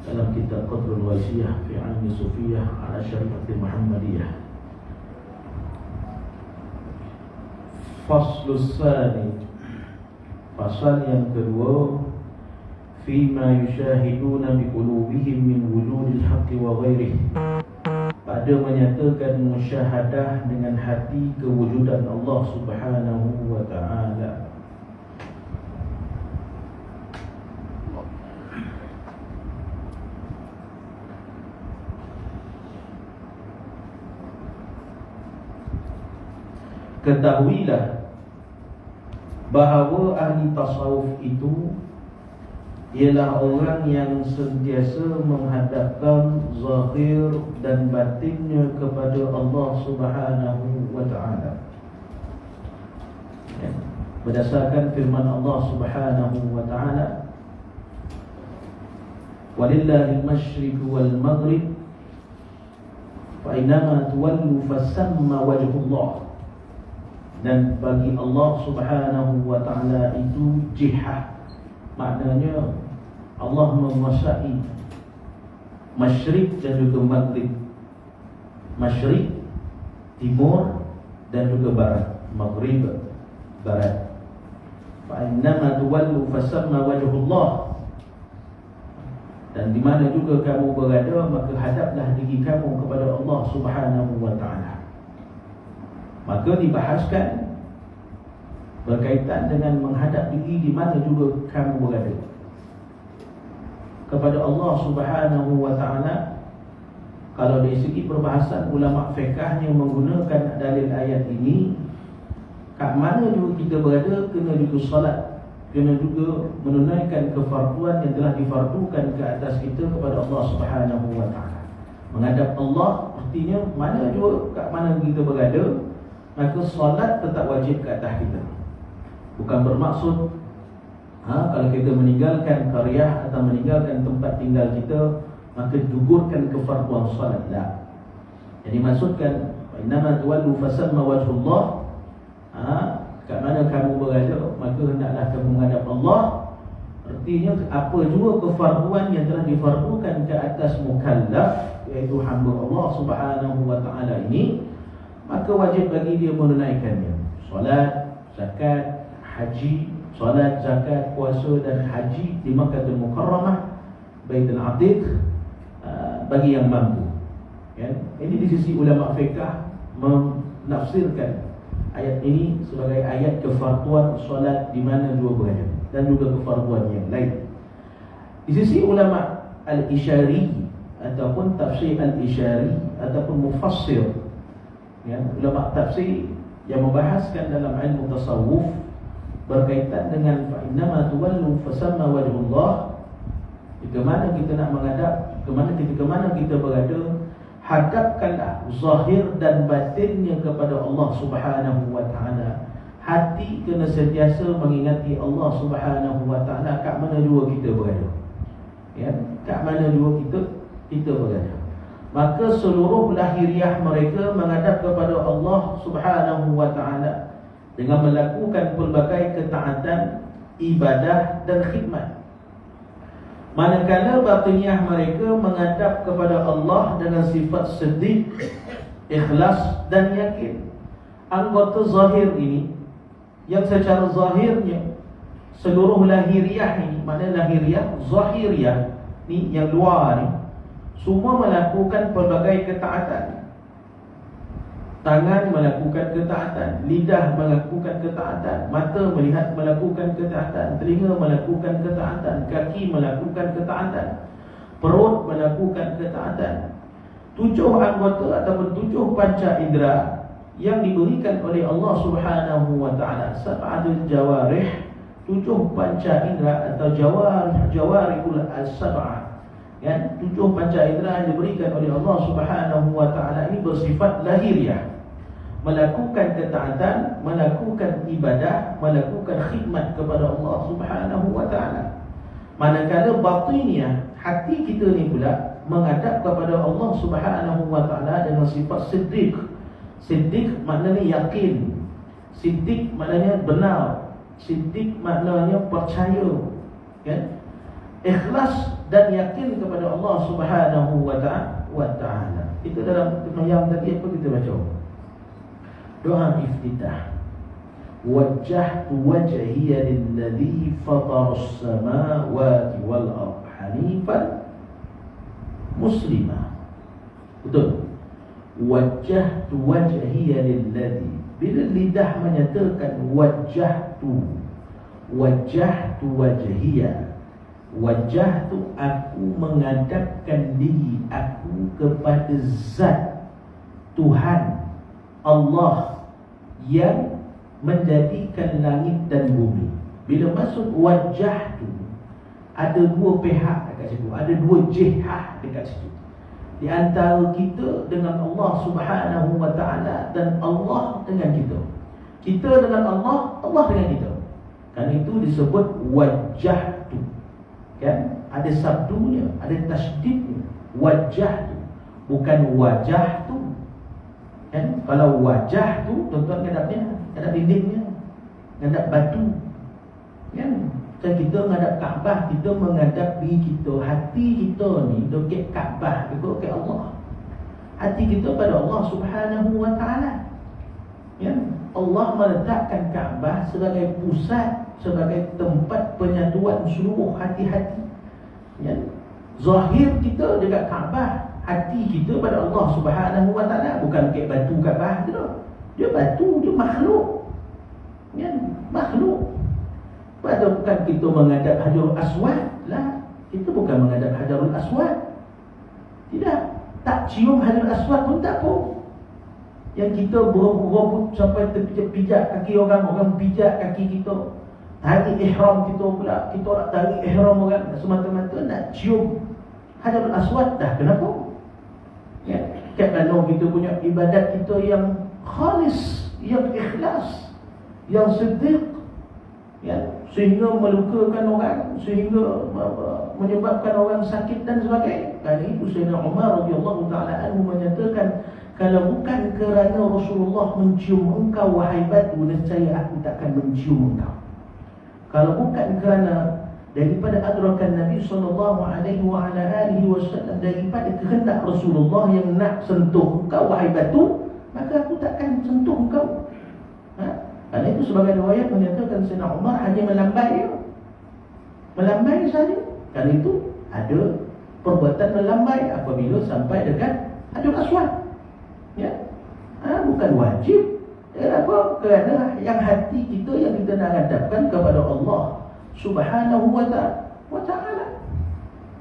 dalam kitab Qadrul Ghaisiyah fi Ilmi Sufiyah ala Syariatil Muhammadiyah. Faslus tsani, pasal yang kedua, fima yusyahiduna biqulubihim min wujudil haqqi wa ghairihi, pada menyatakan musyahadah dengan hati kewujudan Allah Subhanahu wa ta'ala. Ketahuilah bahawa ahli tasawuf itu ialah orang yang sentiasa menghadapkan zahir dan batinnya kepada Allah Subhanahu wa ta'ala, berdasarkan firman Allah Subhanahu wa ta'ala, walillahil masyriqu wal maghrib fa innama tuwallu fasamma wajhullah. Dan bagi Allah Subhanahu wa ta'ala itu jihad, maknanya Allah menguasai masyrik dan juga maghrib. Masyrik, timur, dan juga barat. Maghrib, barat. Fa innama tuwallu fasamma wajhullah. Dan di mana juga kamu berada, maka hadaplah diri kamu kepada Allah Subhanahu wa ta'ala. Maka dibahaskan berkaitan dengan menghadap diri di mana juga kamu berada kepada Allah Subhanahu wa ta'ala. Kalau dari segi perbahasan, ulama fiqhnya menggunakan dalil ayat ini, kat mana juga kita berada, kena juga solat, kena juga menunaikan kefarduan yang telah difardukan ke atas kita kepada Allah Subhanahu wa ta'ala. Menghadap Allah artinya mana juga, kat mana kita berada, maka solat tetap wajib ke atas kita. Bukan bermaksud kalau kita meninggalkan qaryah atau meninggalkan tempat tinggal kita, maka gugurkan kefarduan solat. Tak. Jadi maksudkan innama tuwallu fasamma wajhullah, kat mana kamu berada, maka hendaklah kamu menghadap Allah. Artinya apa juga kefarduan yang telah difardukan ke atas mukallaf, iaitu hamba Allah Subhanahu wa ta'ala ini, maka wajib bagi dia menunaikannya. Solat, zakat, haji, solat, zakat, puasa dan haji di Makkahul Mukarramah, Baitul Atiq, bagi yang mampu. Ini di sisi ulama fiqh menafsirkan ayat ini sebagai ayat kefarduan solat di mana dua berada, dan juga kefarduan yang lain. Di sisi ulama al-Isyari ataupun tafsir al-Isyari ataupun mufassir, ulama tafsir yang membahaskan dalam ilmu tasawuf berkaitan dengan fa innama tuwallu fasamma wajhullah, ke mana kita nak menghadap, ke mana kita berada, hadapkanlah zahir dan batinnya kepada Allah Subhanahu wa ta'ala. Hati kena sentiasa mengingati Allah Subhanahu wa ta'ala kat mana jua kita berada. Kat mana jua kita berada. Maka seluruh lahiriah mereka menghadap kepada Allah Subhanahu wa ta'ala dengan melakukan pelbagai ketaatan, ibadah dan khidmat. Manakala batiniah mereka menghadap kepada Allah dengan sifat sedih, ikhlas dan yakin. Anggota zahir ini, yang secara zahirnya seluruh lahiriah ini, mana lahiriah, zahiriah ni yang luar ni, semua melakukan pelbagai ketaatan. Tangan melakukan ketaatan, lidah melakukan ketaatan, mata melihat melakukan ketaatan, telinga melakukan ketaatan, kaki melakukan ketaatan, perut melakukan ketaatan. 7 anggota ataupun 7 panca indera yang diberikan oleh Allah Subhanahu wa ta'ala, sab'atul jawarih, 7 panca indera atau jawarihul as-sab'ah. 7 panca indera yang diberikan oleh Allah Subhanahu wa ta'ala ini bersifat lahiriah, melakukan ketaatan, melakukan ibadah, melakukan khidmat kepada Allah Subhanahu wa ta'ala. Manakala batiniah, hati kita ni pula menghadap kepada Allah Subhanahu wa ta'ala dengan sifat siddiq. Siddiq maknanya yakin, siddiq maknanya benar, siddiq maknanya percaya, Ikhlas dan yakin kepada Allah Subhanahu wa ta'ala. Itu dalam yang tadi apa kita baca? Doa iftitah. Wajjahtu wajhiya lilladzi fataras samawati wal ardh hanifan muslimah. Betul. Wajjahtu wajhiya lilladzi, bila lidah menyatakan wajjahtu wajhiya, wajah tu aku menghadapkan diri aku kepada zat Tuhan Allah yang menjadikan langit dan bumi. Bila masuk wajah tu, ada dua pihak dekat situ, ada dua jihah dekat situ. Di antara kita dengan Allah Subhanahu wa ta'ala, dan Allah dengan kita. Kita dengan Allah, Allah dengan kita. Kan itu disebut wajah tu. Kan? Ada sabdunya, ada tasydidnya. Wajah tu, bukan wajah tu. Kan? Kalau wajah tu, tuan-tuan ngadapnya, ngadap dindingnya, ngadap batu. Kan? Kalau kita menghadap Kaabah, kita menghadap diri kita. Hati kita ni dekat Kaabah, dekat Allah. Hati kita pada Allah Subhanahu wa ta'ala. Ya? Allah meletakkan Kaabah sebagai pusat, sebagai tempat penyatuan seluruh hati-hati. Ya? Zahir kita dekat Kaabah, hati kita pada Allah Subhanahu wa ta'ala. Bukan dekat batu Kaabah tu. Dia batu, dia makhluk. Ya? Makhluk. Pada bukan kita menghadap Hajarul Aswad lah. Kita bukan menghadap Hajarul Aswad. Tidak. Tak cium Hajarul Aswad pun tak apa. Yang kita berebut sampai terpijak kaki orang, orang pijak kaki kita. Tarik ihram kita pula, kita nak tarik ihram orang, semata-mata nak cium Hajarul Aswad dah. Kenapa? Ya, kerana kita punya ibadat kita yang khalis, yang ikhlas, yang siddiq, ya, sehingga melukakan orang, sehingga menyebabkan orang sakit dan sebagainya. Kerana itu Sayyidina Umar radhiyallahu ta'ala anhu menyatakan, kalau bukan kerana Rasulullah mencium engkau wahai batu, nescaya aku takkan mencium engkau. Kalau bukan kerana daripada adrakan Nabi sallallahu alaihi wasallam, daripada kehendak Rasulullah yang nak sentuh engkau wahai batu, maka aku takkan sentuh engkau. Kerana itu sebagai riwayat menyatakan Sayyidina Umar hanya melambai saja. Kerana itu ada perbuatan melambai apabila sampai dekat Hajarul Aswad. Ya, bukan wajib. Kenapa? Kerana yang hati kita yang kita nak hadapkan kepada Allah Subhanahu wa ta'ala.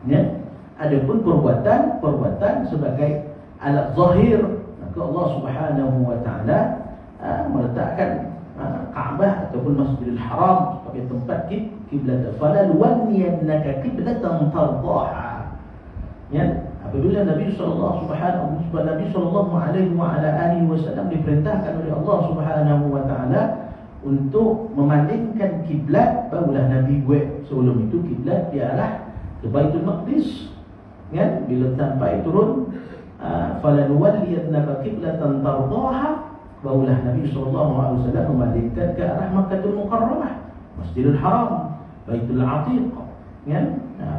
Ya, adapun perbuatan sebagai alat zahir, maka Allah Subhanahu wa ta'ala meletakkan Kaabah ataupun Masjidil Haram sebagai tempat kiblat. Falal wanniyannaka qiblatan tardaha. Ya, apabila Nabi sallallahu alaihi wasallam diperintahkan oleh Allah Subhanahu wa ta'ala untuk memalingkan kiblat, barulah Nabi buat. Sebelum itu kiblat diarah ke Baitul Maqdis. Ya, bila sampai turun falal wanniyannaka qiblatan tardaha, barulah Nabi SAW memalingkan ke arah Makkahul Mukarramah, Masjidil Haram, Baitul Atiq. Ya?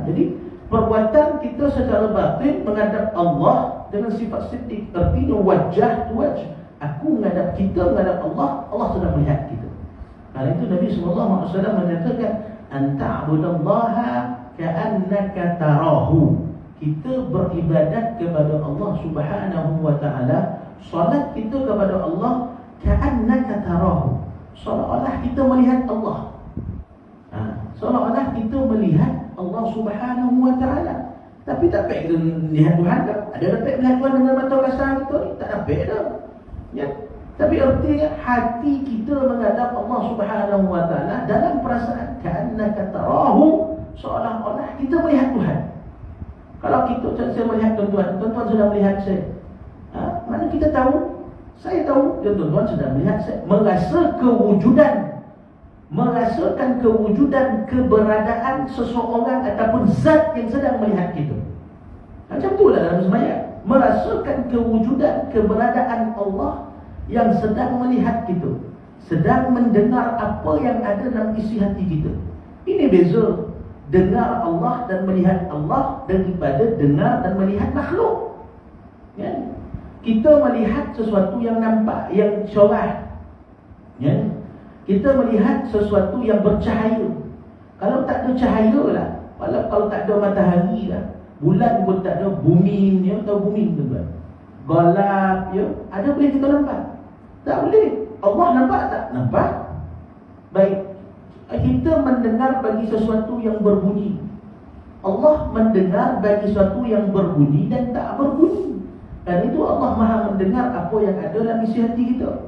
Jadi perbuatan kita secara batin menghadap Allah dengan sifat siddiq, artinya wajah tu wajah. Aku menghadap kita, menghadap Allah, Allah sedang melihat kita. Karena itu Nabi SAW menyatakan, anta'budallaha ka'annaka tarahu. Kita beribadat kepada Allah Subhanahu wa ta'ala, salat kita kepada Allah ka'annaka tarahu, seolah-olah kita melihat Allah. Seolah-olah kita melihat Allah Subhanahu wa ta'ala. Tapi tak dapat kita melihat Tuhan tak? Ada dapat melihat Tuhan dengan mata kasar kita ni? Tak dapat dah. Ya. Tapi artinya hati kita menghadap Allah Subhanahu wa ta'ala dalam perasaan ka'annaka tarahu, seolah-olah kita melihat Tuhan. Kalau kita, saya melihat tuan-tuan sedang melihat saya. Mana kita tahu? Saya tahu dan tuan-tuan sedang melihat saya. Merasakan kewujudan keberadaan seseorang ataupun zat yang sedang melihat kita. Macam itulah dalam sembahyang. Merasakan kewujudan keberadaan Allah yang sedang melihat kita, sedang mendengar apa yang ada dalam isi hati kita. Ini beza dengar Allah dan melihat Allah daripada dengar dan melihat makhluk. Ya. Kita melihat sesuatu yang nampak, yang cerah. Ya. Kita melihat sesuatu yang bercahaya. Kalau tak ada cahaya lah, kalau tak ada matahari lah, bulan pun tak ada, bumi, ya, tahu bumi tuan-tuan, gelap, ya, ada boleh kita nampak? Tak boleh. Allah nampak tak? Nampak. Baik, kita mendengar bagi sesuatu yang berbunyi. Allah mendengar bagi sesuatu yang berbunyi dan tak berbunyi. Dan itu Allah Maha mendengar apa yang ada dalam isi hati kita.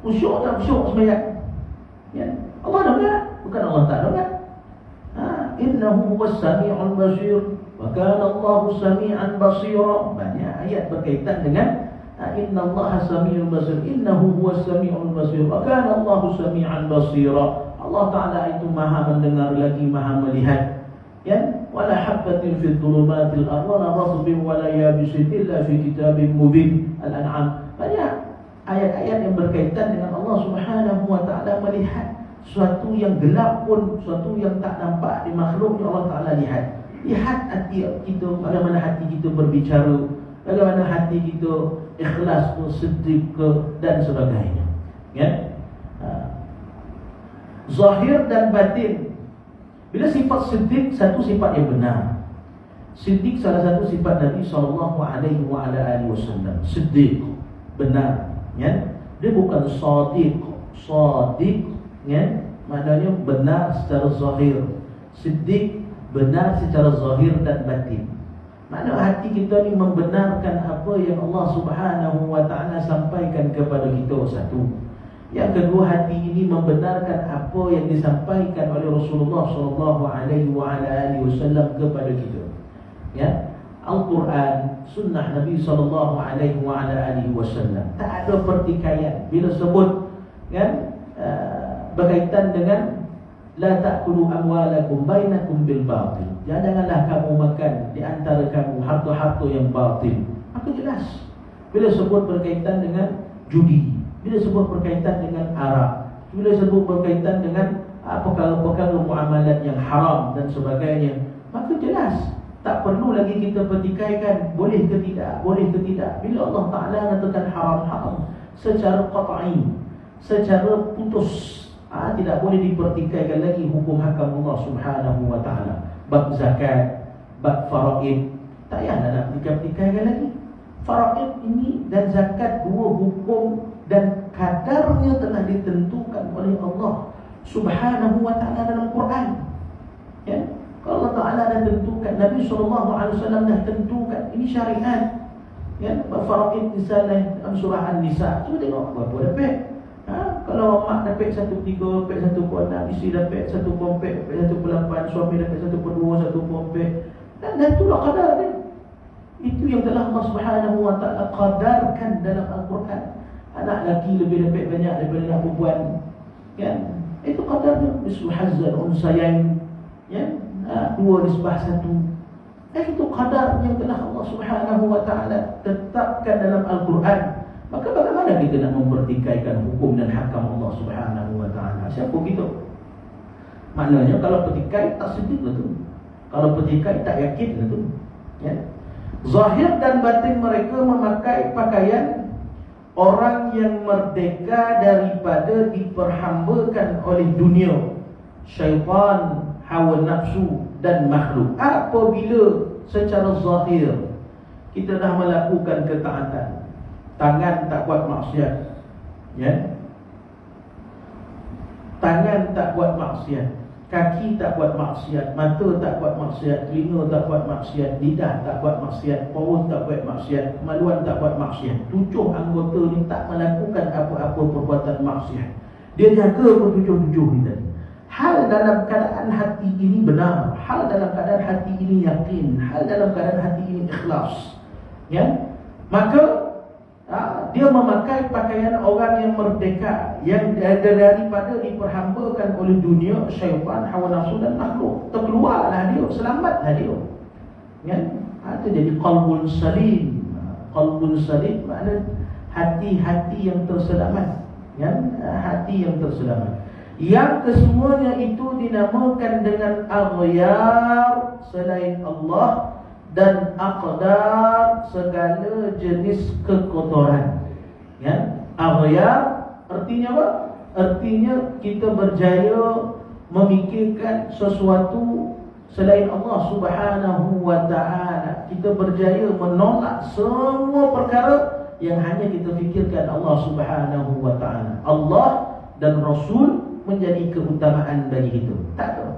Khusyuk tak khusyuk sembahyang, ya, Allah dengar, bukan Allah tak dengar. Innahu huwas sami'ul basir wa kana Allahu sami'an basira. Banyak ayat berkaitan dengan innallaha sami'ul basir, innahu huwas sami'ul basir wa kana Allahu sami'an basira. Allah Ta'ala itu Maha mendengar lagi Maha melihat. Ya, wala habbatin fi dhulumatil ardh wala ratbin wala yabisin illa fi kitabim mubin. Al-An'am. Banyak ayat-ayat yang berkaitan dengan Allah Subhanahu wa Ta'ala melihat. Suatu yang gelap pun, suatu yang tak nampak di makhluk yang Allah Ta'ala lihat. Lihat hati kita, bagaimana hati kita berbicara, bagaimana hati kita ikhlas ke, sedih ke, dan sebagainya. Ya? Zahir dan batin. Bila sifat siddiq, satu sifat yang benar. Siddiq salah satu sifat Nabi SAW. Siddiq, benar, ya? Dia bukan sadiq. Sadiq, ya? Maknanya benar secara zahir. Siddiq, benar secara zahir dan batin. Makna hati kita ni membenarkan apa yang Allah Subhanahu wa Ta'ala sampaikan kepada kita, satu. Yang kedua, hati ini membenarkan apa yang disampaikan oleh Rasulullah SAW kepada kita. Ya, Al-Quran, Sunnah Nabi SAW. Tak ada pertikaian. Bila sebut, kan, berkaitan dengan la ta'kulu amwalakum bainakum bil batil. Janganlah kamu makan di antara kamu harta-harta yang batil. Maka jelas. Bila sebut berkaitan dengan judi, bila sebut berkaitan dengan arak, bila sebut berkaitan dengan perkara-perkara muamalat yang haram dan sebagainya, maka jelas. Tak perlu lagi kita pertikaikan boleh ke tidak, boleh ke tidak. Bila Allah Ta'ala mengatakan haram-haram secara qat'i, secara putus, tidak boleh dipertikaikan lagi hukum hakam Allah Subhanahu wa Ta'ala. Bab zakat, bab faraid, tak payahlah nak pertikaikan lagi. Faraid ini dan zakat, dua hukum dan kadarnya telah ditentukan oleh Allah Subhanahu wa Ta'ala dalam Quran. Ya, Allah Ta'ala dah tentukan, Nabi SAW dah tentukan, ini syariat. Ya, faraid misalnya dalam surah An-Nisa, cuba tengok berapa dapat. Kalau mak dapat 1/3, dapat 1/6, isteri dapat 1/4, dapat 1/8, suami dapat 1/2, 1/4, dan itulah qadar dia. Itu yang telah Allah Subhanahu wa Ta'ala qadarkan dalam Al-Quran. Anak lelaki lebih dapat banyak daripada anak perempuan, kan? Itu qadarnya. Mislu hazzal unsayain, ya, 2/1. Itu qadar yang telah Allah Subhanahu wa Ta'ala tetapkan dalam Al-Quran. Maka bagaimana kita nak mempertikaikan hukum dan hakam Allah Subhanahu wa Ta'ala? Siapa kita? Maknanya kalau pertikai tak sedih lah tu. Kalau pertikai tak yakin lah tu. Ya? Zahir dan batin mereka memakai pakaian orang yang merdeka daripada diperhambakan oleh dunia, syaitan, hawa nafsu dan makhluk. Apabila secara zahir kita dah melakukan ketaatan, tangan tak buat maksiat, ya, tangan tak buat maksiat, kaki tak buat maksiat, mata tak buat maksiat, telinga tak buat maksiat, lidah tak buat maksiat, perut tak buat maksiat, kemaluan tak buat maksiat. 7 anggota ni tak melakukan apa-apa perbuatan maksiat. Dia jaga ketujuh-tujuh ni tadi. Hal dalam keadaan hati ini benar, hal dalam keadaan hati ini yakin, hal dalam keadaan hati ini ikhlas, ya, maka dia memakai pakaian orang yang merdeka, yang daripada diperhambakan oleh dunia, syaitan, hawa nafsu dan makhluk. Terkeluarlah dia, selamatlah dia. Ya? Itu jadi qalbun salim. Qalbun salim makna hati-hati yang terselamat. Ya? Hati yang terselamat. yang kesemuanya itu dinamakan dengan aghyar selain Allah, dan aqdar segala jenis kekotoran. Ya, aghyar artinya apa? Artinya kita berjaya memikirkan sesuatu selain Allah Subhanahu wa ta'ala. Kita berjaya menolak semua perkara yang hanya kita fikirkan Allah Subhanahu wa ta'ala. Allah dan Rasul menjadi keutamaan bagi kita. Tak tahu.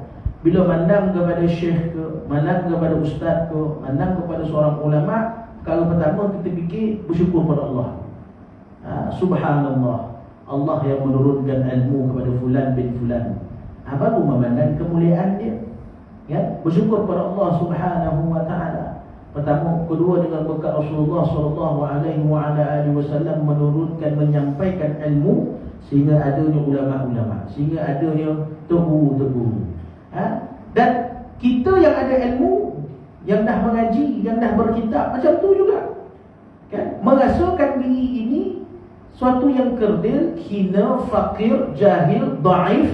Bila mandang kepada syekh ke, mandang kepada ustaz ke, mandang kepada seorang ulama, perkara pertama kita fikir bersyukur pada Allah. Subhanallah, Allah yang menurunkan ilmu kepada fulan bin fulan. Baru memandang kemuliaan dia. Ya, bersyukur pada Allah Subhanahu wa ta'ala. Pertama, kedua dengan berkat Rasulullah sallallahu alaihi wasallam menurunkan, menyampaikan ilmu sehingga adanya ulama-ulama, sehingga adanya guru-guru. Dan kita yang ada ilmu, yang dah mengaji, yang dah berkitab, macam tu juga. Kan? Merasakan diri ini suatu yang kerdil, hina, fakir, jahil, daif,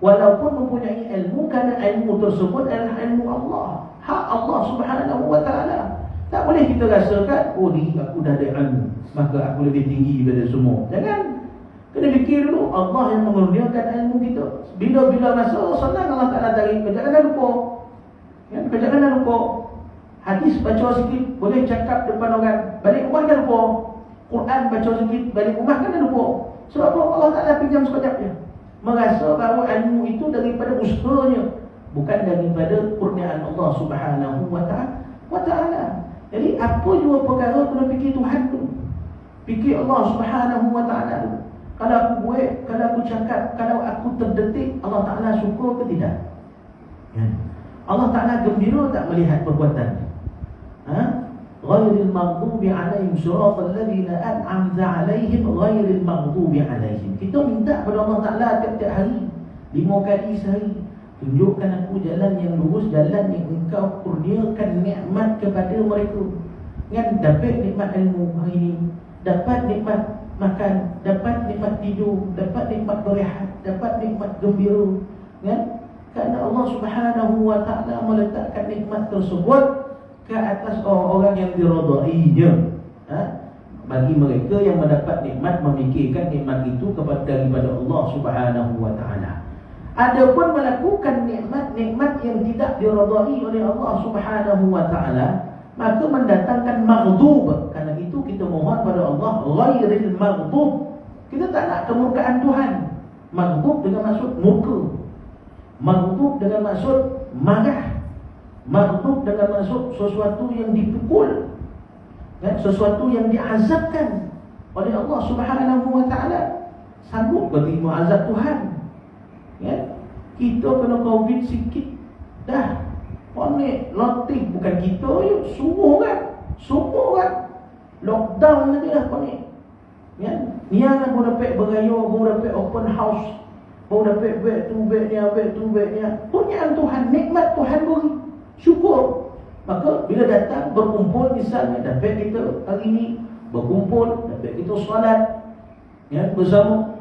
walaupun mempunyai ilmu, kerana ilmu tersebut adalah ilmu Allah, hak Allah Subhanahu wa ta'ala. Tak boleh kita rasakan, oh ni aku dah ada ilmu, maka aku lebih tinggi daripada semua. Jangan. Kena fikir dulu, Allah yang mengurniakan ilmu kita. Bila-bila masa senang Allah Ta'ala tarik. Jangan lupa. Ya, jangan lupa. Hadis baca sikit, boleh cakap depan orang, balik rumah dah lupa. Quran baca sikit, balik rumah kan dah lupa. Sebab apa? Allah Ta'ala pinjam sekejap je. Merasa bahawa ilmu itu daripada usahanya, bukan daripada kurniaan Allah Subhanahu wa ta'ala. Jadi apa jua perkara kena fikir Tuhan tu. Fikir Allah Subhanahu wa ta'ala tu. Kalau aku buat, kalau aku cakap, kalau aku terdetik, Allah Ta'ala suka ke tidak? Ya. Allah Ta'ala gembira tak melihat perbuatan? Ghairil maghdubi alaihim siratal ladzina an'amta alaihim ghairil maghdubi alaihim. Kita minta kepada Allah Ta'ala tiap-tiap hari, 5 kali sehari, tunjukkan aku jalan yang lurus, jalan yang engkau kurniakan nikmat kepada mereka. Kan dapat nikmat ilmu hari ini, dapat nikmat makan, dapat nikmat tidur, dapat nikmat berehat, dapat nikmat gembira. Kan? Kerana Allah Subhanahu wa ta'ala meletakkan nikmat tersebut ke atas orang-orang yang diridainya. Bagi mereka yang mendapat nikmat, memikirkan nikmat itu daripada Allah Subhanahu wa ta'ala. Adapun melakukan nikmat-nikmat yang tidak diridai oleh Allah Subhanahu wa ta'ala, maka mendatangkan maghdub. Karena itu kita mohon pada Allah ghairil maghdub. Kita tak nak kemurkaan Tuhan. Maghdub dengan maksud murka, maghdub dengan maksud marah, maghdub dengan maksud sesuatu yang dipukul, sesuatu yang diazabkan oleh Allah Subhanahu wa ta'ala. Sanggup terima azab Tuhan. Kita kena COVID sikit dah panik, latih. Bukan kita je, semua kan lockdown saja dah panik. Niang baru dapat beraya, baru dapat open house, baru dapat beg tu beg ni. Punyaan Tuhan, nikmat Tuhan beri, syukur. Maka bila datang berkumpul, misalnya dapat kita hari ni berkumpul, dapat kita solat bersama.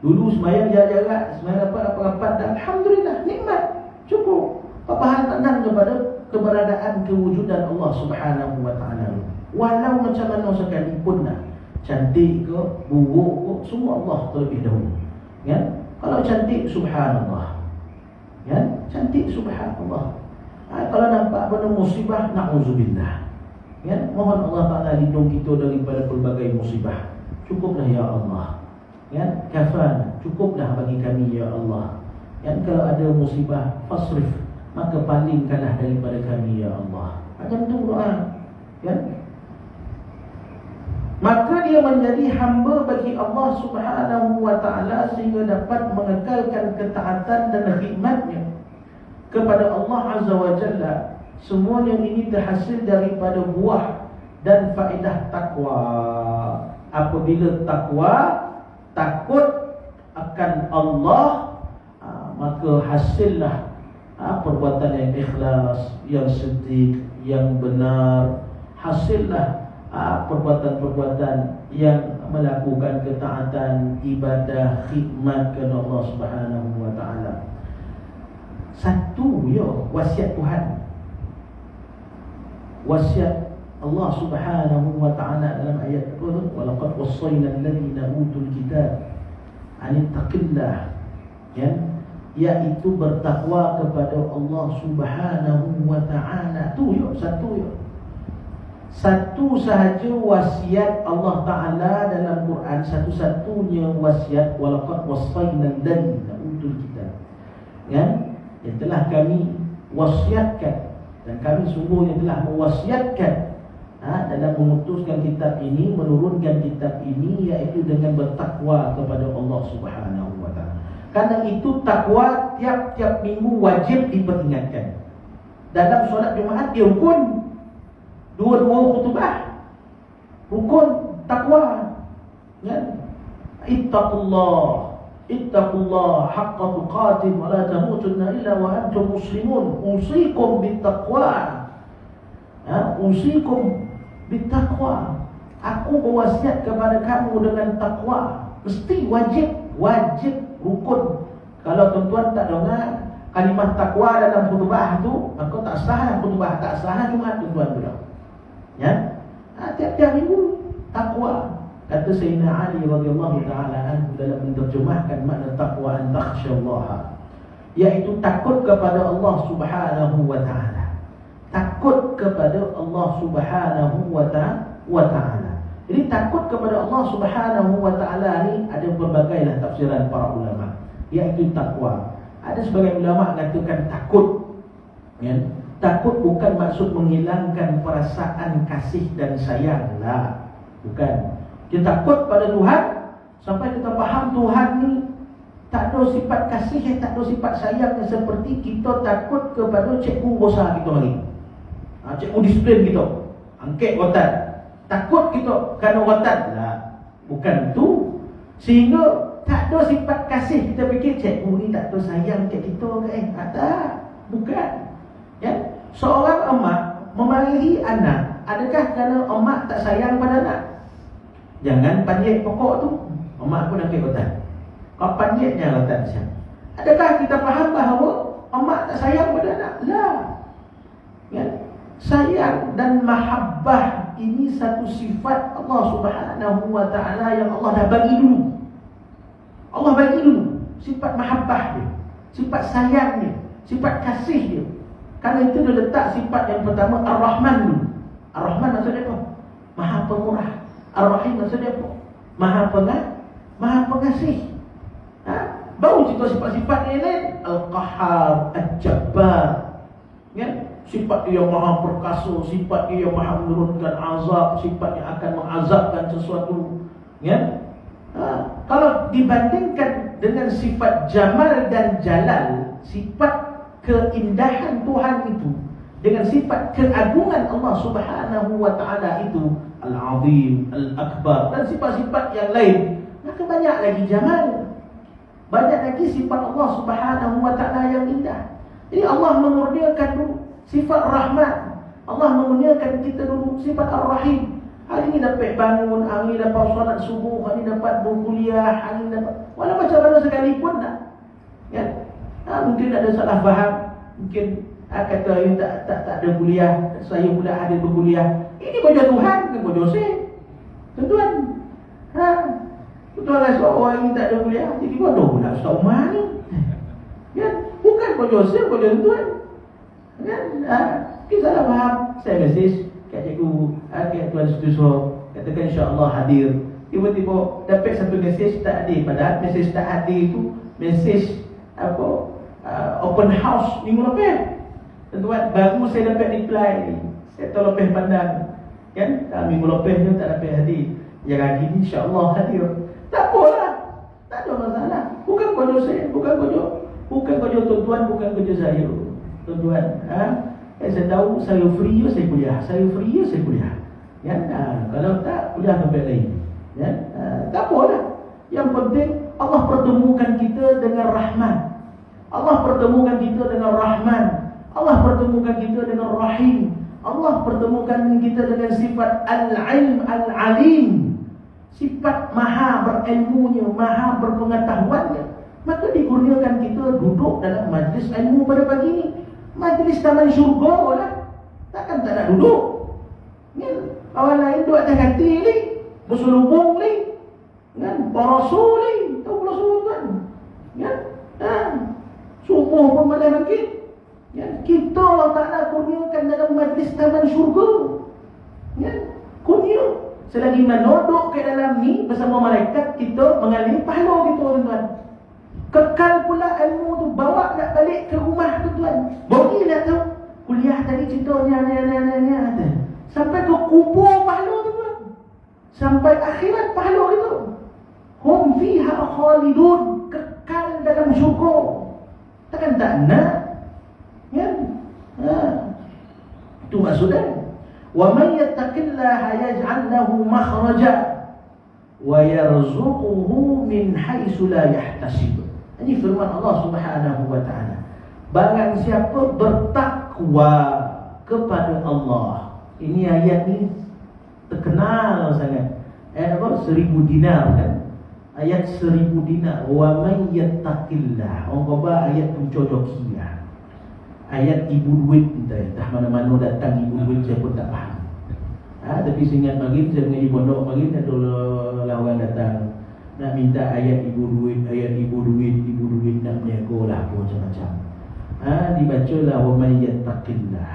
Dulu sembahyang jarak-jarak, sembahyang rapat-rapat, dan alhamdulillah nikmat, cukup. Papahan tenang kepada keberadaan kewujudan Allah Subhanahu wa ta'ala. Walau macam mana sekalipun lah, cantik ke, buruk ke, semua Allah terlebih dahulu. Kalau cantik, subhanallah. Cantik, subhanallah. Kalau nampak benda musibah, na'udzubillah. Mohon Allah Ta'ala lindung kita daripada pelbagai musibah. Cukuplah ya Allah. Kafan, cukuplah bagi kami ya Allah. Kalau ada musibah, fasrif, maka palingkanlah daripada kami ya Allah. Macam tu doa. Maka dia menjadi hamba bagi Allah Subhanahu wa ta'ala, sehingga dapat mengekalkan ketaatan dan khidmatnya kepada Allah Azza wa Jalla. Semuanya ini terhasil daripada buah dan faedah takwa. Apabila takwa, takut akan Allah, maka hasillah perbuatan yang ikhlas, yang sedik, yang benar. Hasillah perbuatan-perbuatan yang melakukan ketaatan, ibadah, khidmat kepada Allah Subhanahu wa taala. Satu wasiat Tuhan. Wasiat Allah Subhanahu wa taala dalam ayat itu, walaqad wassayna alladziina utul kitab an ittaqillah, yaitu bertakwa kepada Allah Subhanahu wa taala. Tu satu sahaja wasiat Allah Ta'ala dalam Quran, satu-satunya wasiat, walaqad wassayna alladziina utul kitab, yang telah kami wasiatkan, dan kami sungguhnya telah mewasiatkan dalam mengutuskan kitab ini, menurunkan kitab ini, iaitu dengan bertakwa kepada Allah Subhanahu wa taala. Karena itu takwa tiap-tiap minggu wajib diperingatkan. Dalam solat Jumaat dia rukun, dua-dua khutbah, rukun takwa. Ittaqullah haqqa tuqatih wa la tamutunna illa wa antum muslimun. Usikum bittaqwa. Usikum bittaqwa. Aku berwasiat kepada kamu dengan takwa. Mesti wajib rukun. Kalau tuan-tuan tak dengar kalimah takwa dalam khutbah tu, maka tak sah khutbah, tak sah Jumaat tuan-tuan pula. Tiap-tiap minggu takwa. Kata Sayyidina Ali radhiyallahu ta'ala anhu dalam menerjemahkan makna takwa, an takhsyallaha, iaitu takut kepada Allah Subhanahu wa ta'ala. Takut kepada Allah Subhanahu wa ta'ala. Jadi takut kepada Allah Subhanahu wa ta'ala ni ada berbagai tafsiran para ulama, iaitu takwa. Ada sebagian ulama mengatakan takut, takut bukan maksud menghilangkan perasaan kasih dan sayang lah, bukan. Kita takut pada Tuhan sampai kita faham Tuhan ni tak ada sifat kasih, tak ada sifat sayang, seperti kita takut kepada cikgu bosa kita lagi. Cikgu disiplin kita, angkat watan, takut kita kerana watan lah, bukan tu. Sehingga tak ada sifat kasih, kita fikir cikgu ni tak ada sayang kat kita ke? Tak, bukan. Seorang emak memarahi anak, adakah kerana emak tak sayang pada anak? Jangan panjat pokok tu, emak pun angkat watan. Kau panjatnya watan siap. Adakah kita faham bahawa emak tak sayang pada anak? Lah. Sayang dan mahabbah ini satu sifat Allah Subhanahu wa ta'ala yang Allah dah bagi dulu. Allah bagi dulu sifat mahabbah dia, sifat sayang dia, sifat kasih dia. Karena itu dia letak sifat yang pertama Ar-Rahman dulu. Ar-Rahman maksudnya apa? Maha pemurah. Ar-Rahim maksudnya apa? Maha pengasih. Baru cerita sifat-sifat ni lain. Al-Qahhar, Al-Jabbar, sifat dia yang maha perkasa, sifat dia yang maha menurunkan azab, sifat yang akan mengazabkan sesuatu. Kalau dibandingkan dengan sifat Jamal dan Jalal, sifat keindahan Tuhan itu dengan sifat keagungan Allah Subhanahu wa ta'ala itu, Al-Azim, Al-Akbar, dan sifat-sifat yang lain, maka banyak lagi Jamal, banyak lagi sifat Allah Subhanahu wa ta'ala yang indah. Jadi Allah mengurniakan dulu sifat Rahman, Allah mengurniakan kita dulu sifat Ar-Rahim. Hari ini dapat bangun, hari ini dapat solat subuh, hari ini dapat berkuliah, hari ini dapat, walau macam mana sekalipun tak, mungkin ada salah faham, mungkin kata you tak ada kuliah, saya pula ada berkuliah. Ini bodoh Tuhan ke bodoh saya? Tuan-tuan, betul lah sebab orang ini tak ada kuliah, jadi bodoh pula Ustaz Umar ni. Bukan bodoh saya, bodoh tuan. Kita salah faham. Saya mesej kat cikgu, kat tuan Sutuso, katakan insya-Allah hadir. Tiba-tiba dapat satu mesej tak hadir, padahal mesej tak hadir itu mesej open house minggu lepas. Tuan, baru saya dapat reply. Saya tak lepas pandang, minggu lepas ni tak dapat hadir. Yang hari ni insya-Allah hadir. Tak apalah, tak ada masalah. Bukan kerja saya, bukan kerja tuan-tuan, bukan kerja saya. Tuan-tuan, saya tahu saya free saya kuliah, saya free saya kuliah. Kalau tak, kuliah tempat lain. Tak apalah. Yang penting Allah pertemukan kita dengan Rahman. Allah pertemukan kita dengan Rahman. Allah pertemukan kita dengan Rahim. Allah pertemukan kita dengan sifat al-ilm al-alim, sifat maha berilmunya, maha berpengetahuannya. Maka dikurniakan kita duduk dalam majlis ilmu pada pagi ini. Majlis taman syurga lah. Takkan tak nak duduk. Ya, orang lain duduk atas katil ni, berselubung ni, kan, parasul ni, tahu parasul kan? Ya, subuh pun malam bangkit. Ya, kita Allah Ta'ala kurniakan dalam majlis taman syurga. Ya, kurnia. Selagi menodok ke dalam ni bersama malaikat, kita mengalir pahala kita, tuan-tuan. Kekal pula ilmu tu, bawa nak balik ke rumah, tuan-tuan. Bagi nak tahu kuliah tadi ceritanya ni. Sampai ke kubur pahala, tuan-tuan. Sampai akhirat pahala itu. Hum fiha khalidun, kekal dalam syurga. Takkan tak nak? Ya. Itu maksudnya. Wa man yattaqillaha yaj'al lahu makhraja wa yarzuquhu min haitsu la yahtasib. Ini firman Allah Subhanahu wa taala. Barang siapa bertakwa kepada Allah. Ini ayat ni terkenal sangat. Ayat apa? 1000 dinar kan? Ayat 1000 dinar. Wa man yattaqillah. Orang kata ayat tu cocoki lah. Ayat ibu duit entah mana-mana datang ibu duit saya pun tak faham. Tapi saya ingat maghrib, saya mengaji pondok maghrib, ada orang datang nak minta ayat ibu duit nak berniaga lah apa macam-macam. Dibacalah wa man yattaqillah.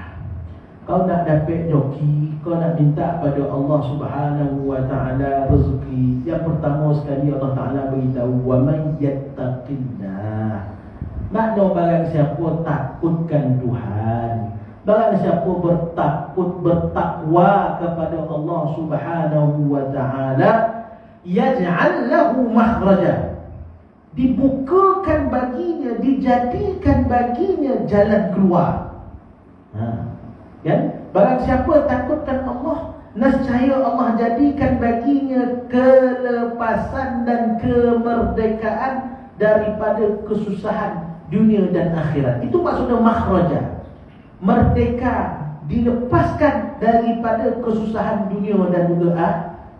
Kau nak dapat joki, kau nak minta pada Allah Subhanahu wa taala rezeki. Yang pertama sekali Allah Taala beritahu wa man yattaqillah. Makna barang siapa takutkan Tuhan, barang siapa bertakwa kepada Allah Subhanahu wa taala, yaj'al lahu makhraja, dibukakan baginya, dijadikan baginya jalan keluar. Kan? Barang siapa takutkan Allah, nescaya Allah jadikan baginya kelepasan dan kemerdekaan daripada kesusahan dunia dan akhirat. Itu maksudnya makhraja. Merdeka, dilepaskan daripada kesusahan dunia dan juga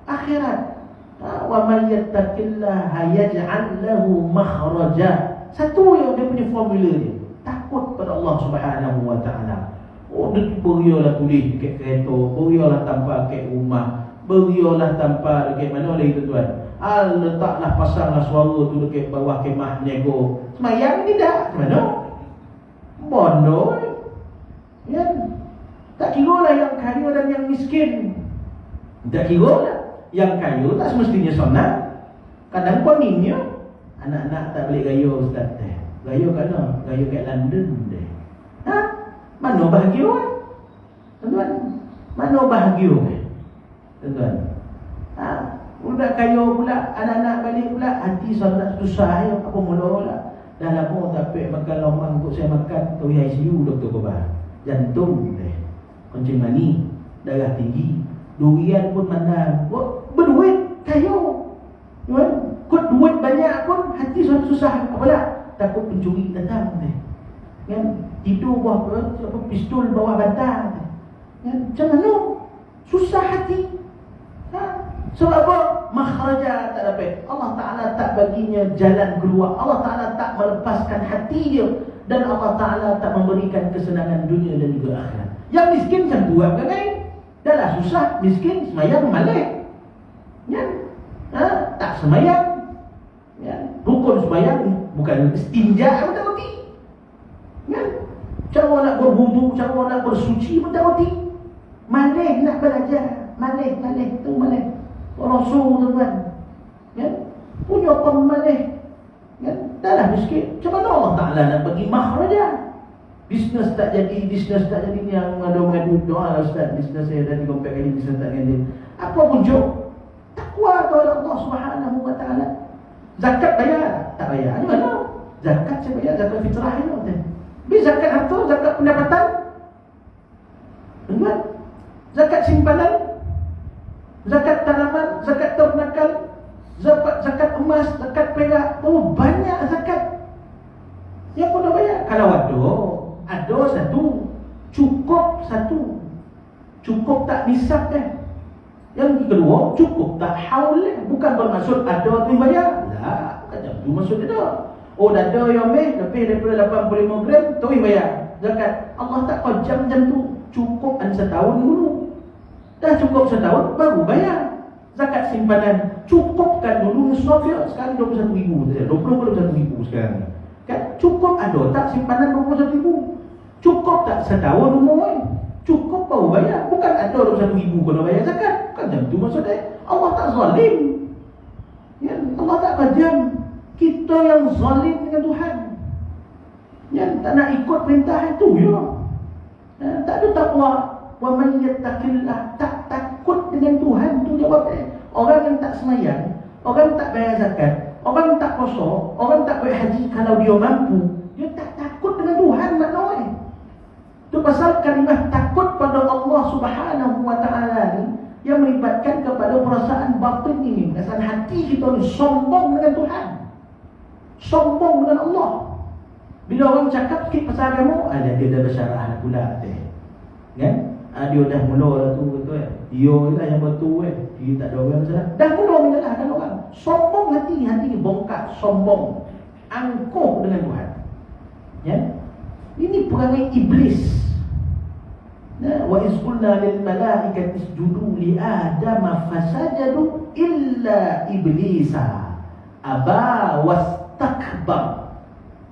akhirat. Wa man yattaqillaha yaj'al lahu makhraja. Satu yang dia punya formula dia, takut pada Allah Subhanahu wa taala. Oh, dia berialah tulis dekat kereta, berialah tanpa dekat rumah, berialah tanpa dekat mana lagi tuan-tuan. Letaklah pasanglah suara tu dekat bawah kemah nego. Semayang tidak, macam mana? Bondo. Ya. Tak kira lah yang kaya dan yang miskin. Tak kira lah. Yang kaya tak semestinya solat. Kadang koningnya anak-anak tak boleh gaya ustaz teh. Gaya kat mana? Gaya kat London deh. Mana bahagia kan? Tuan-tuan. Mana bahagia kan? Tuan-tuan. Budak kaya pula, anak-anak balik pula, hati solat susah ya, apa mula pula. Dah lama tak pek makan lomang untuk saya makan, tu ICU doktor Kobar. Jantung deh. Kencing mani, darah tinggi, durian pun mandang. Berduit kaya. Kan? Kut duit banyak pun hati solat susah. Apalah? Takut pencuri datang deh. Kan? Tidur bawah pistol bawah bantal. Kan? Macam mana? Susah hati. Sebab apa? Makhraja tak dapat. Allah Ta'ala tak baginya jalan keluar. Allah Ta'ala tak melepaskan hati dia. Dan Allah Ta'ala tak memberikan kesenangan dunia dan juga akhirat. Yang miskin macam buat kan? Dah lah susah. Miskin semayang malik. Ya? Tak semayang. Ya? Rukun semayang bukan istinja pun tak reti. Ya? Cara nak berwudu, cara nak bersuci pun tak reti. Malik nak belajar. Malik tu malik. Rasul tuan, ya, punya pemalih, ya, dah lah miskin. Macam mana Allah Ta'ala nak bagi makhraja? Bisnes tak jadi ni yang ada mengadu doa lah ustaz. Bisnes saya dah 3-4 kali bisnes tak jadi. Apa punca? Takwa kepada Allah Subhanahu wa taala. Zakat bayar? Tak bayar. Macam mana? Zakat saya bayar, zakat fitrah ni. Bila zakat harta, zakat pendapatan? Tuan, zakat simpanan? Zakat tanaman, zakat ternakan, zakat emas, zakat perak. Oh, banyak zakat. Yang pun dah bayar. Kalau ada satu, cukup satu. Cukup tak nisab kan? Yang kedua, cukup tak haul kan? Bukan bermaksud ada tu bayar. Tak, bukan macam tu maksud dia. Oh, dah ada yang lebih daripada 85 gram, tu bayar zakat. Allah tak kejam macam tu. Cukup setahun dulu. Dah cukup setahun, baru bayar zakat simpanan. Cukupkan dulu nisab dia. Sekarang 21,000 saja. 21,000 sekarang ni. Kan cukup ada tak simpanan 21,000? Cukup tak setahun umur? Cukup baru bayar. Bukan ada 21,000 kena bayar zakat. Bukan macam tu maksudnya. Allah tak zalim. Ya, Allah tak kejam. Kita yang zalim dengan Tuhan. Yang tak nak ikut perintah itu ya. Tak ada takwa. Wa man yattaqillah, tak takut dengan Tuhan tu jawabnya. Orang yang tak semayang, orang tak bayar zakat, orang tak puasa, orang tak buat haji kalau dia mampu, dia tak takut dengan Tuhan maknanya. Itu pasal kalimah takut pada Allah Subhanahu wa taala ni yang melibatkan kepada perasaan batin ini, perasaan hati kita ni sombong dengan Tuhan. Sombong dengan Allah. Bila orang cakap sikit pasal agama, dia dah bersyarah pula teh. Kan? Dia dah mula dah tu betul kan. Dia lah yang betul kan. Dia tak ada orang salah. Dah mula menyalahkan orang. Sombong hati ni bongkar, sombong. Angkuh dengan Tuhan. Ya. Ini perangai iblis. Wa iz qulna lil malaikati isjudu li adama fasajadu illa iblisa aba wastakbar.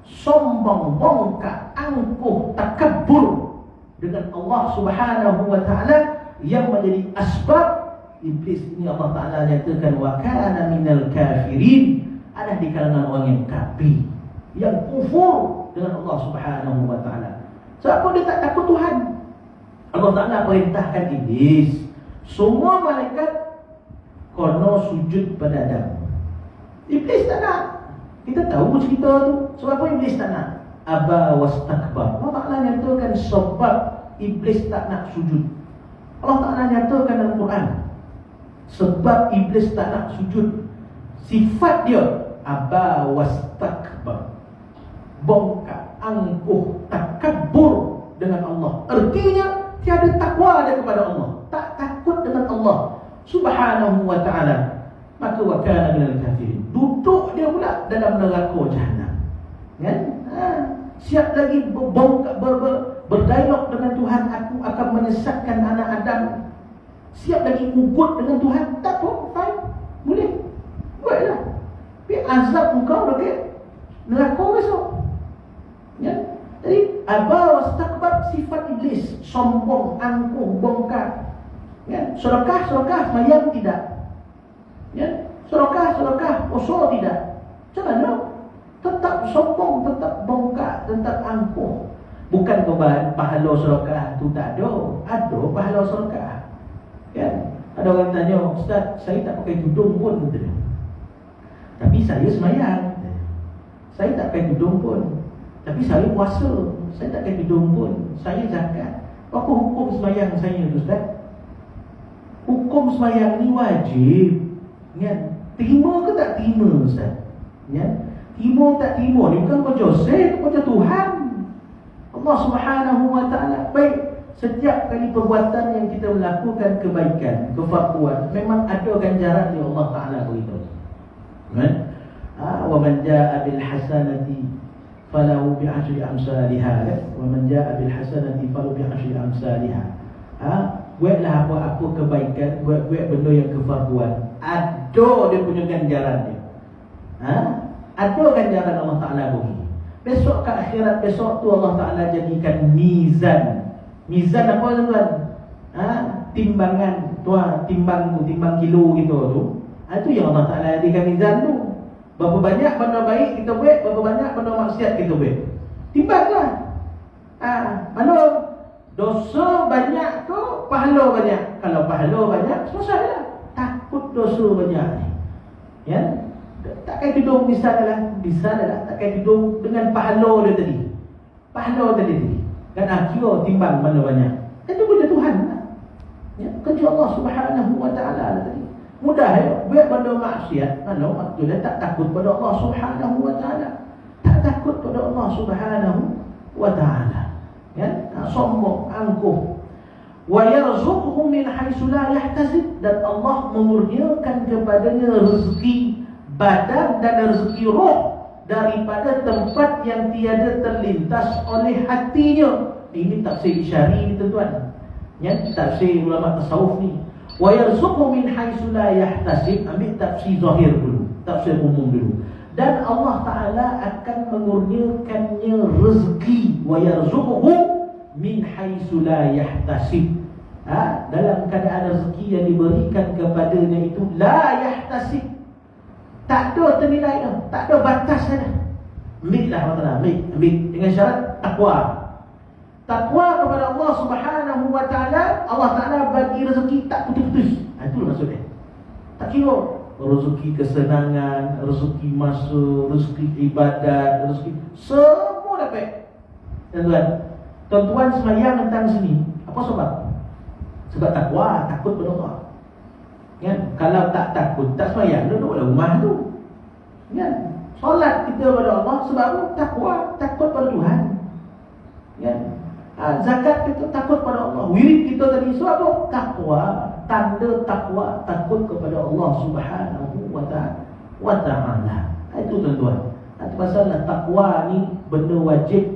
Sombong, bongkar, angkuh, takabbur dengan Allah Subhanahu wa taala yang menjadi asbab iblis ini Allah Taala nyatakan wa kana minal kafirin, ada di kalangan orang yang kafir, yang kufur dengan Allah Subhanahu wa taala. Siapa dia tak takut Tuhan? Allah Taala perintahkan iblis, semua malaikat kena sujud pada Adam. Iblis tak nak. Kita tahu cerita tu. Sebab apa iblis tak nak? Aba wastakbar. Allah Ta'ala nyatakan sebab iblis tak nak sujud. Allah Ta'ala nyatakan dalam Quran sebab iblis tak nak sujud. Sifat dia aba wastakbar, bongkar, angkuh, takabbur dengan Allah. Artinya tiada takwa dia kepada Allah, tak takut dengan Allah Subhanahu wa ta'ala. Maka wa kana minal kafirin, duduk dia pula dalam neraka jahanam. Kan? Siap lagi berdialog dengan Tuhan. Aku akan menyesatkan anak Adam. Siap lagi ugut dengan Tuhan. Tak apa, fine, boleh, buatlah. Tapi azab engkau lagi neraka besok. Ya? Jadi aba wastakbar, sifat iblis, sombong, angkuh, bongkar. Ya? Sedekah mayang tidak. Ya? Sedekah usaha tidak. Macam mana? Tetap sombong, tetap bongkar, tetap angkuh. Bukan pahala sedekah tu tak ada. Ada pahala sedekah. Kan? Ada orang tanya, Ustaz, saya tak pakai tudung pun, betul. Tapi saya semayang. Saya tak pakai tudung pun. Tapi saya puasa. Saya tak pakai tudung pun. Saya zakat. Apa hukum semayang saya, Ustaz? Hukum semayang ni wajib. Kan? Terima ke tak terima, Ustaz? Kan? Terima tak terima ni bukan kerja saya, kerja Tuhan Allah Subhanahu wa ta'ala. Baik, setiap kali perbuatan yang kita melakukan kebaikan, kefakuan, memang ada ganjaran yang Allah Ta'ala beritahu. Kan? Wa man jaa bil hasanati falahu bi ashri amsalihha. Wa man jaa bil hasanati falahu bi ashri amsalihha. Buatlah apa-apa kebaikan, buat benda yang kefakuan, ada dia punya ganjaran dia. Ada ganjaran Allah Ta'ala bagi. Besok ke akhirat, besok tu Allah Ta'ala jadikan mizan. Mizan apa tuan? Timbangan tuan, timbang kilo gitu tu. Itu yang Allah Ta'ala jadikan mizan tu. Berapa banyak benda baik kita buat, berapa banyak benda maksiat kita buat. Timbanglah. Mana dosa banyak tu, pahala banyak. Kalau pahala banyak, selesailah. Takut dosa banyak ni. Ya? Tak kait hidung bisa adalah tak kait hidung dengan pahala dia tadi. Pahala tadi. Kan akhir timbang mana banyak. Itu kerja Tuhan. Ya, kerja Allah Subhanahu wa ta'ala tadi. Mudah ya, buat benda maksiat, mana maksudnya tak takut pada Allah Subhanahu wa ta'ala. Tak takut pada Allah Subhanahu wa ta'ala. Ya, sombong, angkuh. wa yarzuqhu min haitsu la yahtasib, dan Allah mengurniakan kepadanya rezeki badan dan rezeki roh daripada tempat yang tiada terlintas oleh hatinya. Ini tafsir Isyari ni tuan-tuan. Ya, tafsir ulama tasawuf ni. Wa yarzuqhu min haitsu la yahtasib, ambil tafsir zahir dulu, tafsir umum dulu. Dan Allah Ta'ala akan mengurniakannya rezeki. Wa yarzuqhu min haitsu la yahtasib. Dalam keadaan rezeki yang diberikan kepadanya itu la yahtasib, tak ada ternilai dah, tak ada batas dah. Ambil lah Allah Ta'ala, ambil dengan syarat takwa. Takwa kepada Allah Subhanahu Wa Ta'ala, Allah Ta'ala bagi rezeki tak putus-putus. Itulah maksudnya. Tak kira rezeki kesenangan, rezeki masa, rezeki ibadat, rezeki semua dapat. Tuan-tuan semayang tentang sini, apa sebab? Sebab takwa, takut pada Allah. Kan? Kalau tak takut, tak semayang, duduklah rumah tu. Kan? Solat kita pada Allah sebab apa? Takwa, takut pada Tuhan. Kan? Zakat kita takut pada Allah. Wirid kita tadi sebab apa? Takwa, tanda takwa, takut kepada Allah Subhanahu Wa Ta'ala. Itu tuan-tuan. Itu masalah takwa ni benda wajib,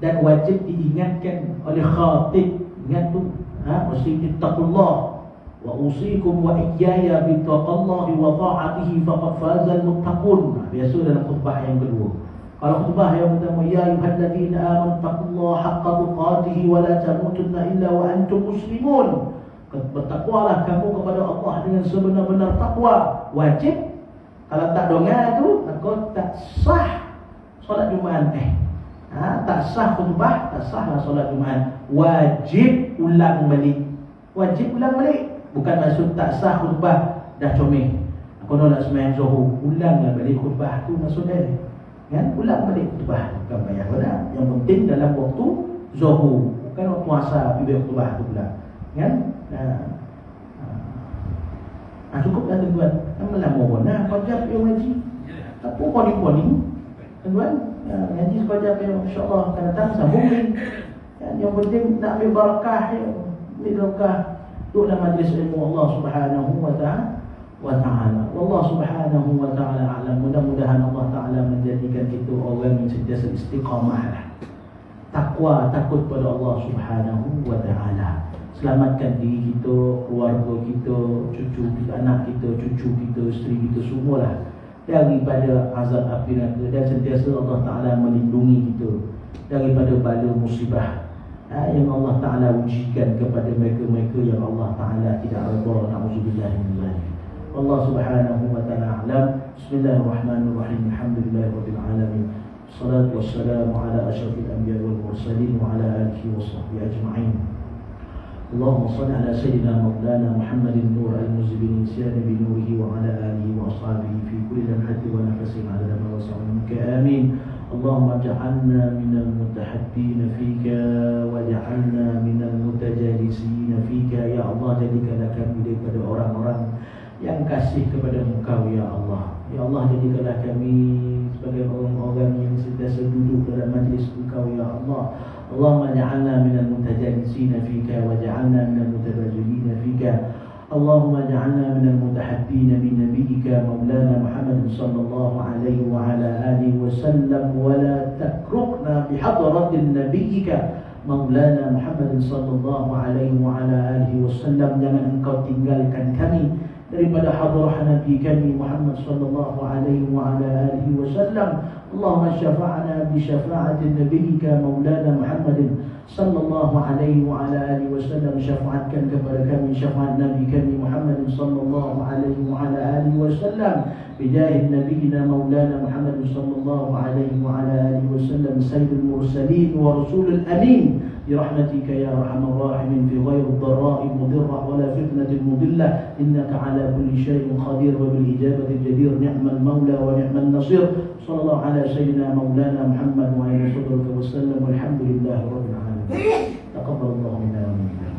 dan wajib diingatkan oleh khatib. Ingat tu, mesti ittaqullah wa usikum wa iyaya bittaqallahi wa ta'atihi faqad fazal muttaqun. Biasa dalam khutbah yang kedua. Kalau khutbah yang pertama, ya ayyuhalladzina amanu taqullaha haqqa tuqatih wa la tamutunna illa wa antum muslimun. Bertakwalah kamu kepada Allah dengan sebenar-benar takwa. Wajib. Kalau tak dengar tu, maka tak sah solat Jumaat. Tak sah khutbah, tak sahlah solat Jumaat. Wajib ulang balik. Wajib ulang balik. Bukan maksud tak sah khutbah dah comel. Aku nak sembahyang Zuhur, ulanglah balik khutbah tu maksudnya. Kan? Ulang balik khutbah, bukan payah pada. Yang penting dalam waktu Zuhur, bukan waktu asar pergi khutbah tu pula. Kan? Cukup dah tuan-tuan. Kan lama pun dah pajak yang ngaji. Tak pun poning-poning. Tuan-tuan, ngaji sekejap yang insya-Allah akan datang sambung ni. Yang penting nak ambil barakah ya. Ambil barakah duduk dalam majlis ilmu Allah Subhanahu Wa Ta'ala. Allah Subhanahu Wa Ta'ala alam. Mudah-mudahan Allah Ta'ala menjadikan kita orang yang sentiasa istiqamah. Takwa, takut pada Allah Subhanahu Wa Ta'ala. Selamatkan diri kita, keluarga kita, cucu kita, anak kita, cucu kita, isteri kita, semualah daripada azab api neraka. Dan sentiasa Allah Ta'ala melindungi kita daripada bala musibah yang Allah Ta'ala ujikan kepada mereka-mereka yang Allah Ta'ala tidak redha. Na'udzubillah min dzalik. Allah Subhanahu Wa Ta'ala alam. Bismillahirrahmanirrahim. Alhamdulillahirabbil alamin. Wassalatu wassalamu ala asyrafil anbiya'i wal mursalin wa ala alihi washabbihi ajma'in. اللهم صل على سيدنا مولانا محمد النور المزبن الانسان بنوره وعلى اله واصحابه في كل لمحه ونفس عدد ما وسع منك امين. اللهم اجعلنا من المتحبين فيك واجعلنا من المتجالسين فيك يا الله. Jadikanlah kami daripada orang-orang yang kasih kepada Engkau ya Allah. Ya Allah, jadikanlah kami sebagai orang-orang yang sentiasa duduk dalam majlis Engkau ya Allah. Allahumma ja'alna minal mutajalisina fika waj'alna minal mutabajilina fika. Allahumma ja'alna minal mutahabbina min nabiyyika maulana Muhammad sallallahu alaihi wa ala alihi wa sallam wa la takrukna bihadratin nabiyyika maulana Muhammad sallallahu alaihi wa ala alihi wa sallam. Jangan engkau tinggalkan kami daripada hadrah Nabi kami Muhammad sallallahu alaihi wa ala alihi wa sallam. Allahumma syafa'na bi syafa'ati nabiyyika maulana Muhammadin sallallahu alaihi wa ala alihi wa sallam. Syafaatkan kepada kami syafaat Nabi kami Muhammad sallallahu alaihi wa ala alihi wa sallam bijahi nabiyina maulana Muhammad sallallahu alaihi wa ala alihi wa sallam sayyidul mursalin wa rasulul amin برحمتك يا أرحم الراحمين في غير الضراء مضرة ولا فتنة مضلة إنك على كل شيء قدير وبالإجابة الجدير. نعم المولى ونعم النصير. صلى الله على سيدنا مولانا محمد وعلى صدرك وسلم والحمد لله رب العالمين. تقبل الله منا ومنكم.